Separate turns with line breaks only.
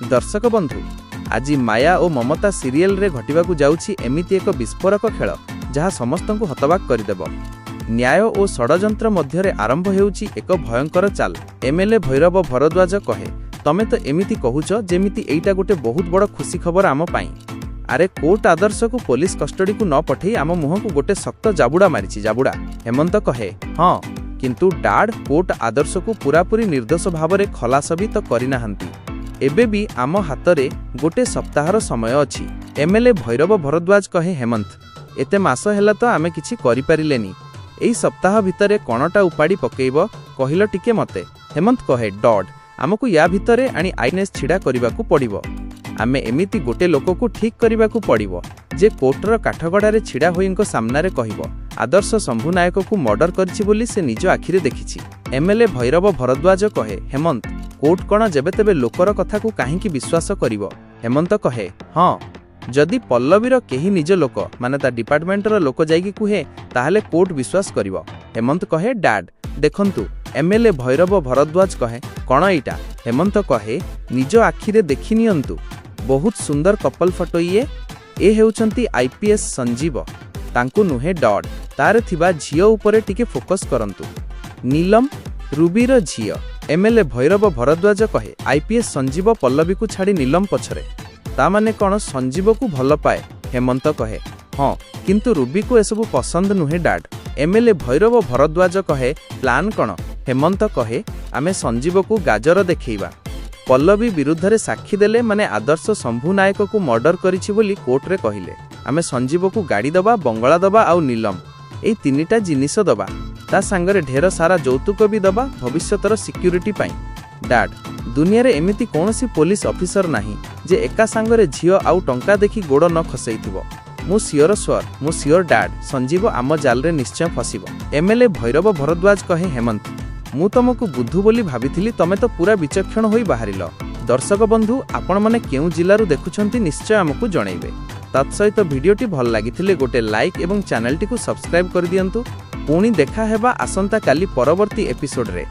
दर्शक बंधु आज माया और ममता सीरियल रे घटिबाकू जाउछि एमिति एक विस्फोरक खेल जहाँ समस्तंकु हतबाक करदेब। न्याय और षडयंत्र मध्यरे आरंभ हेउछि एक भयंकर चाल। एमएलए भैरव भरद्वाज कहे तमे तो एमिति कहूच जेमिति एइटा गोटे बहुत बड़ खुशी खबर आम पाई। अरे कोर्ट आदर्श को पुलिस कस्टडी को न पठे आम मुह को गोटे शक्त जाबुड़ा मारिछि जाबुड़ा। हेमंत कहे हाँ किंतु डाड कोर्ट आदर्श को पूरापूरी निर्दोष भाव में खलास भी तो करनाहांती। एबे भी आम हातरे गोटे सप्ताहर समय अछि। एमएलए भैरव भरद्वाज कहे हेमंत एते मास हेला तो आमे किछि करि पारिलेनी। एई सप्ताह भितरे कणटा उपाड़ी पकेइब कहिलो टिके मते। हेमंत कहे डॉड आमको या भितरे आनी आईनेस छिड़ा करिबाकू पड़िबो। आमे एमिति गोटे लोक को ठीक करिबाकू पड़िबो जे कोर्टर काठगड़ारे छिड़ा होइंको सामनारे कहिबो आदर्श शंभु नायक को मर्डर करिछि बोली से निज आखिरे देखिछि। एमएलए भैरव भरद्वाज कहे हेमंत कोर्ट कण जेबे तेबे लोकर कथा को काहींकी विश्वास करिवो। हेमंत कहे हाँ जदि पल्लवीर केही निज लोक माने ता डिपार्टमेंटर लोक जाइकी कुहे ताहले कोर्ट विश्वास करिवो। हेमंत कहे डैड देखंतु। एमएलए भैरव भरद्वाज कहे कण एइटा। हेमंत कहे निज आखिरे देखि नियंतु बहुत सुंदर कपल फोटो ये हेउचंती आईपीएस संजीव तांकु नुहे डॉड तारे थिबा झियो उपरे टिके फोकस करंतु। नीलम रूबीर झियो। एमएलए भैरव भरद्वाज कहे आईपीएस संजीव पल्लवी को छाड़ी नीलम पछरे ता माने कौन संजीव को भल पाए। हेमंत कहे हाँ किंतु रूबी को एसबू पसंद नुहे डैड। एमएलए भैरव भरद्वाज कहे प्लान कौन। हेमंत कहे आमे संजीव को गाजर देखैबा पल्लवी विरुद्ध रे साक्षी देले माने आदर्श शंभु नायक को मर्डर करिछि बोली कोर्ट रे कहिले आमे संजीव को गाड़ी दबा बंगला दबा आउ नीलम एई तीनिटा जिनिस दबा ता सांगरे ढेर सारा यौतुक भी दबा भविष्यतर सिक्यूरिटी पाई। डैड दुनिया रे एमिति कोनोसी पुलिस ऑफिसर नाही जे एका सांगरे झियो आउ टंका देखि गोड़ न खसैथिबो। मु सियोर डैड संजीव आम जाल रे निश्चय फसिबो। एमएलए भैरव भरद्वाज कहे हेमंत मु तुमको बुद्धू बोली भाविथिली तमे तो पूरा विचक्षण होई बाहरिल। दर्शक बंधु आपण माने केउ जिल्लारू देखुछंती निश्चय हमकु जणैबे। तत्सहित भिडियोटी भल लागिथिले गोटे लाइक एवं चैनल टी को सब्सक्राइब कर दियंतु। पुणी देखा हेबा आसंता काली परवर्ती एपिसोड रे।